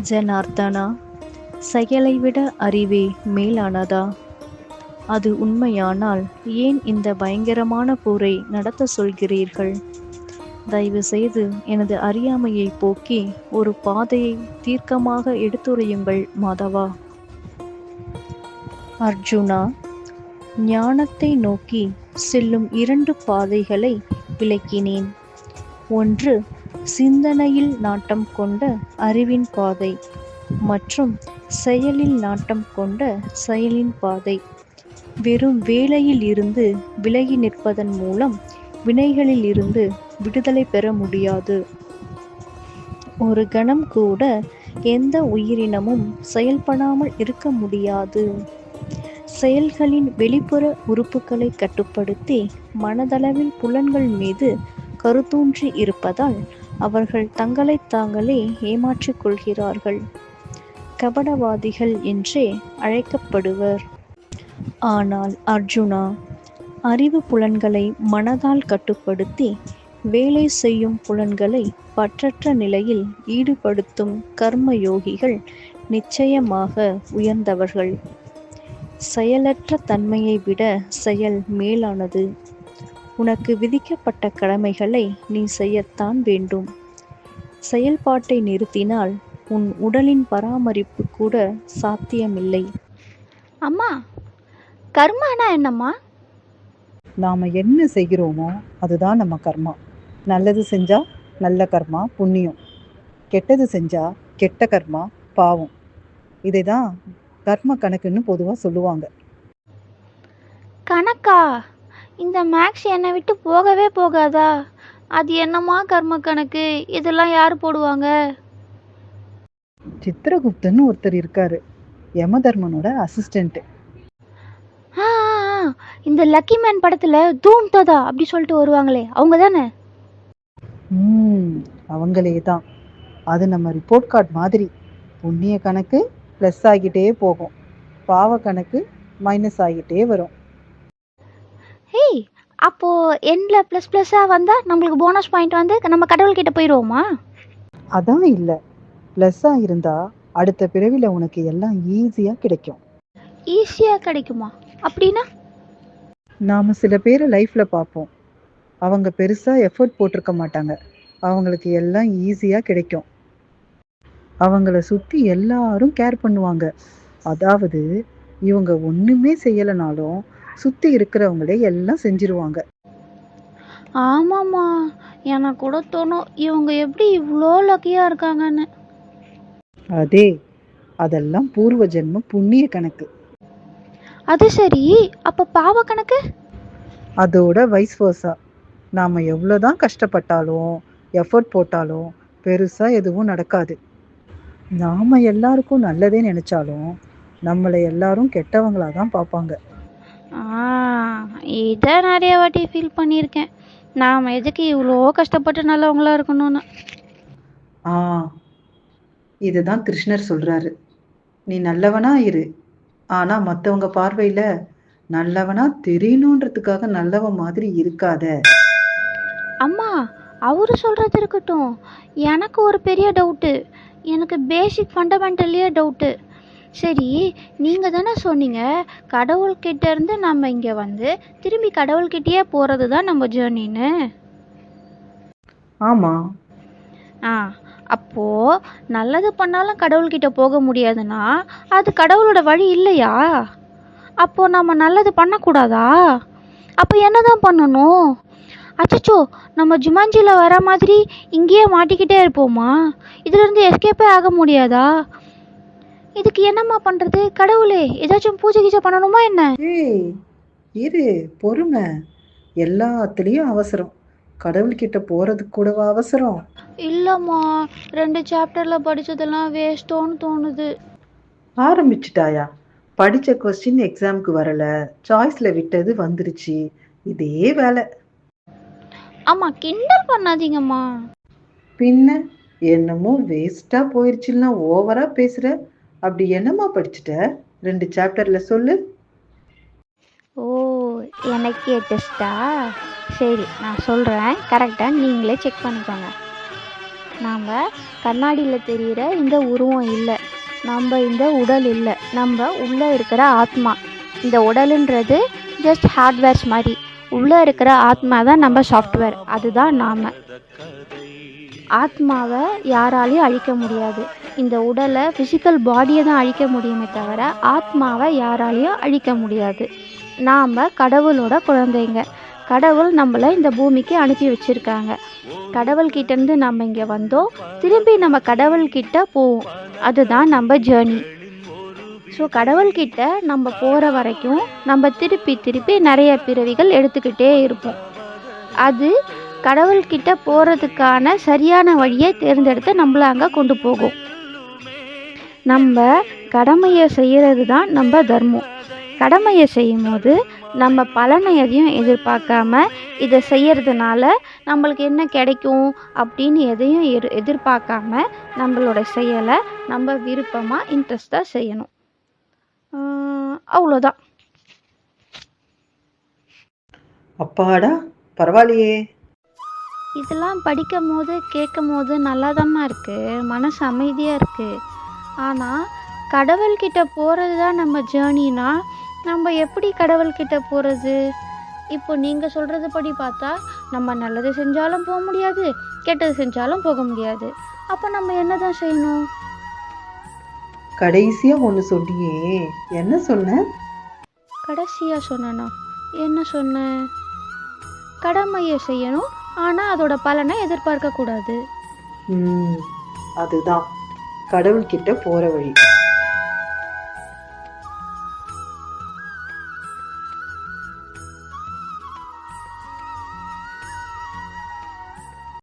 ஜனார்த்தனா, செயலை விட அறிவே மேலானதா? அது உண்மையானால் ஏன் இந்த பயங்கரமான போரை நடத்த சொல்கிறீர்கள்? தயவு செய்து எனது அறியாமையை போக்கி ஒரு பாதையை தீர்க்கமாக எடுத்துரையுங்கள் மாதவா. அர்ஜுனா, ஞானத்தை நோக்கி செல்லும் 2 பாதைகளை விளக்கினேன். ஒன்று சிந்தனையில் நாட்டம் கொண்ட அறிவின் பாதை, மற்றும் செயலில் நாட்டம் கொண்ட செயலின் பாதை. வெறும் வேலையில் இருந்து விலகி நிற்பதன் மூலம் வினைகளில் இருந்து விடுதலை பெற முடியாது. ஒரு கணம் கூட எந்த உயிரினமும் செயல்படாமல் இருக்க முடியாது. செயல்களின் வெளிப்புற உறுப்புகளை கட்டுப்படுத்தி மனதளவில் புலன்கள் மீது கருத்தூன்றி இருப்பதால் அவர்கள் தங்களை தாங்களே ஏமாற்றிக் கொள்கிறார்கள். கபடவாதிகள் என்றே அழைக்கப்படுவர். ஆனால் அர்ஜுனா, அறிவு புலன்களை மனதால் கட்டுப்படுத்தி வேலை செய்யும் புலன்களை பற்றற்ற நிலையில் ஈடுபடுத்தும் கர்மயோகிகள் நிச்சயமாக உயர்ந்தவர்கள். செயலற்ற தன்மையை விட செயல் மேலானது. உனக்கு விதிக்கப்பட்ட கடமைகளை நீ செய்யத்தான் வேண்டும். செயல்பாட்டை நிறுத்தினால் உன் உடலின் பராமரிப்பு கூட சாத்தியமில்லை. அம்மா, கர்மானா என்னம்மா? நாம் என்ன செய்கிறோமோ அதுதான் நம்ம கர்மா. நல்லது செஞ்சால் நல்ல கர்மா புண்ணியம், கெட்டது செஞ்சால் கெட்ட கர்மா பாவம். இதை தான் கர்ம கணக்குன்னு பொதுவாக சொல்லுவாங்க. கணக்கா? இந்த மேக்ஸ் என்னை விட்டு போகவே போகாதா? அது என்னம்மா கர்ம கணக்கு? இதெல்லாம் யார் போடுவாங்க? சித்திரகுப்தன்னு ஒருத்தர் இருக்காரு, யமதர்மனோட அசிஸ்டன்ட். இந்த லக்கி மேன் படத்துல தூம் ததா அப்படி சொல்லிட்டு வருவாங்களே, அவங்க தானே? அவங்களே தான். அது நம்ம ரிப்போர்ட் கார்டு மாதிரி. புண்ணிய கணக்கு ப்ளஸ் ஆகிட்டே போகும், பாவ கணக்கு மைனஸ் ஆகிட்டே வரும். ஹேய், அப்போ எண்ட்ல ப்ளஸ் ப்ளஸ்ஸாக வந்தால் நம்மளுக்கு போனஸ் பாயிண்ட் வந்து நம்ம கடவுள்கிட்ட போயிடுவோமா? அதான் இல்லை, ப்ளஸ்ஸாக இருந்தால் அடுத்த பிறவியில் உனக்கு எல்லாம் ஈஸியாக கிடைக்கும். ஈஸியாக கிடைக்குமா? அப்படின்னா நாம் சில பேரை லைஃப்பில் பார்ப்போம், அவங்க பெருசாக எஃபர்ட் போட்டிருக்க மாட்டாங்க, அவங்களுக்கு எல்லாம் ஈஸியாக கிடைக்கும். அவங்கள சுற்றி எல்லாரும் கேர் பண்ணுவாங்க. அதாவது இவங்க ஒன்றுமே செய்யலைனாலும் சுற்றி இருக்கிறவங்களே எல்லாம் செஞ்சிருவாங்க. ஆமாம்மா, எனக்கு கூட தோணும் இவங்க எப்படி இவ்வளோ லக்கியாக இருக்காங்கன்னு. அதெல்லாம் பூர்வ ஜென்ம புண்ணிய கணக்கு. அது சரி, அப்போ பாவ கணக்கு? அதோட வைஸ் வர்சா. நாம் எவ்வளோதான் கஷ்டப்பட்டாலும் எஃபர்ட் போட்டாலும் பெருசாக எதுவும் நடக்காது. நாம் எல்லாருக்கும் நல்லதே நினச்சாலும் நம்மளை எல்லாரும் கெட்டவங்களாக தான் பார்ப்பாங்க. இதை நிறைய வாட்டி ஃபீல் பண்ணியிருக்கேன். நாம் எதுக்கு இவ்வளோ கஷ்டப்பட்டு நல்லவங்களா இருக்கணும்னு. இதுதான் கிருஷ்ணர் சொல்கிறாரு, நீ நல்லவனா இரு, ஆனால் மற்றவங்க பார்வையில் நல்லவனா தெரியணுன்றதுக்காக நல்லவன் மாதிரி இருக்காத. அம்மா, அவரு சொல்கிறது இருக்கட்டும், எனக்கு ஒரு பெரிய டவுட்டு. எனக்கு பேசிக் ஃபண்டமெண்டல்லையே டவுட்டு. சரி, நீங்கள் தானே சொன்னீங்க கடவுள்கிட்ட இருந்து நம்ம இங்கே வந்து திரும்பி கடவுள்கிட்டயே போகிறது தான் நம்ம ஜேர்னின்னு. ஆமாம். அப்போது நல்லது பண்ணாலும் கடவுள்கிட்ட போக முடியாதுன்னா அது கடவுளோட வழி இல்லையா? அப்போது நம்ம நல்லது பண்ணக்கூடாதா? அப்போ என்ன தான் பண்ணணும்? அச்சச்சோ, நம்ம ஜுமான்ஜியில் வர மாதிரி இங்கேயே மாட்டிக்கிட்டே இருப்போமா? இதுலேருந்து எஸ்கேப்பே ஆக முடியாதா? இதுக்கு என்னம்மா பண்ணுறது? கடவுளே, ஏதாச்சும் பூஜை கீஜை பண்ணணுமா என்ன? இரு, பொறுமை. எல்லாத்துலேயும் அவசரம், கடவுள்கிட்ட போகிறதுக்கு கூடவா அவசரம்? இல்லைம்மா, 2 சாப்டரில் படித்ததெல்லாம் வேஸ்ட்டோன்னு தோணுது. ஆரம்பிச்சிட்டாயா? படித்த கொஸ்டின் எக்ஸாமுக்கு வரலை, சாய்ஸில் விட்டது வந்துருச்சு, இதே வேலை. அம்மா, கிண்டல் பண்ணாதீங்கம்மா. பின்ன என்னமோ வேஸ்ட்டாக போயிடுச்சுன்னா ஓவராக பேசுகிற. அப்படி என்னம்மா படிச்சுட்ட 2 சாப்டரில் சொல்லு. ஓ, எனக்கே டெஸ்ட்டா? சரி, நான் சொல்கிறேன், கரெக்டாக நீங்களே செக் பண்ணிக்கோங்க. நாம் கண்ணாடியில் தெரிகிற இந்த உருவம் இல்லை, நம்ம இந்த உடல் இல்லை, நம்ம உள்ளே இருக்கிற ஆத்மா. இந்த உடலுன்றது ஜஸ்ட் ஹார்ட்வேர்ஸ் மாதிரி, உள்ளே இருக்கிற ஆத்மா தான் நம்ம சாஃப்ட்வேர், அதுதான் நாம். ஆத்மாவை யாராலையும் அழிக்க முடியாது. இந்த உடலை, ஃபிசிக்கல் பாடியை தான் அழிக்க முடியுமே தவிர ஆத்மாவை யாராலையும் அழிக்க முடியாது. நாம் கடவுளோட குழந்தைங்க. கடவுள் நம்மளை இந்த பூமிக்கு அனுப்பி வச்சுருக்காங்க. கடவுள்கிட்டேருந்து நம்ம இங்கே வந்தோம், திரும்பி நம்ம கடவுள்கிட்ட போவோம். அதுதான் நம்ம ஜேர்னி. ஸோ கடவுள்கிட்ட நம்ம போகிற வரைக்கும் நம்ம திருப்பி நிறைய பிறவிகள் எடுத்துக்கிட்டே இருப்போம். அது கடவுள்கிட்ட போகிறதுக்கான சரியான வழியை தேர்ந்தெடுத்து நம்மளை அங்கே கொண்டு போகும். நம்ம கடமையை செய்கிறது தான் நம்ம தர்மம். கடமையை செய்யும் போது நம்ம பலனை எதையும் எதிர்பார்க்காம இதை செய்யறதுனால நம்மளுக்கு என்ன கிடைக்கும் அப்படின்னு எதையும் எதிர்பார்க்காம நம்மளோட செயலை நம்ம விருப்பமாக இன்ட்ரெஸ்டாக செய்யணும். அவ்வளோதான். அப்பாடா, பரவாயில்லையே. இதெல்லாம் படிக்கும் போது கேட்கும் போது நல்லாதாம்மா இருக்குது, மனசு அமைதியாக இருக்குது. ஆனால் கடவுள்கிட்ட போகிறது தான் நம்ம ஜேர்னினா நம்ம எப்படி கடவுள்கிட்ட போகிறது? இப்போ நீங்கள் சொல்கிறது படி பார்த்தா நம்ம நல்லது செஞ்சாலும் போக முடியாது, கெட்டது செஞ்சாலும் போக முடியாது. அப்போ நம்ம என்ன தான் செய்யணும்? கடைசியா ஒண்ணு சொன்னியே, என்ன சொன்ன? கடைசியாக சொன்னேனா? என்ன சொன்னேன்? கடமையை செய்யணும், ஆனால் அதோட பலனை எதிர்பார்க்கக்கூடாது. அதுதான் கடவுள்கிட்ட போற வழி.